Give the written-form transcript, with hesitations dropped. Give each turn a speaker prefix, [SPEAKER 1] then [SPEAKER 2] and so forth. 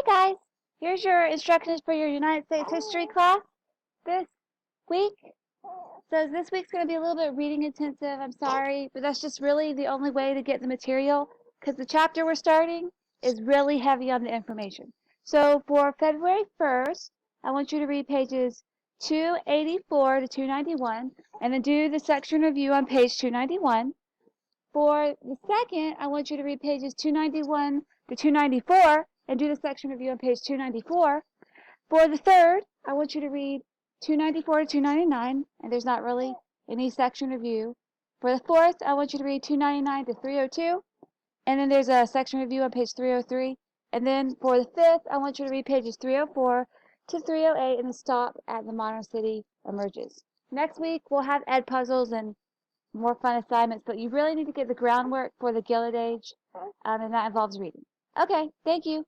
[SPEAKER 1] Hey guys, here's your instructions for your United States history class this week. So this week's going to be a little bit reading intensive, I'm sorry, but that's just really the only way to get the material because the chapter we're starting is really heavy on the information. So for February 1st, I want you to read pages 284 to 291 and then do the section review on page 291. For the second, I want you to read pages 291 to 294 and do the section review on page 294. For the third, I want you to read 294 to 299, and there's not really any section review. For the fourth, I want you to read 299 to 302, and then there's a section review on page 303. And then for the fifth, I want you to read pages 304 to 308 and then stop at the modern city emerges. Next week, we'll have ed puzzles and more fun assignments, but you really need to get the groundwork for the Gilded Age, and that involves reading. Okay, thank you.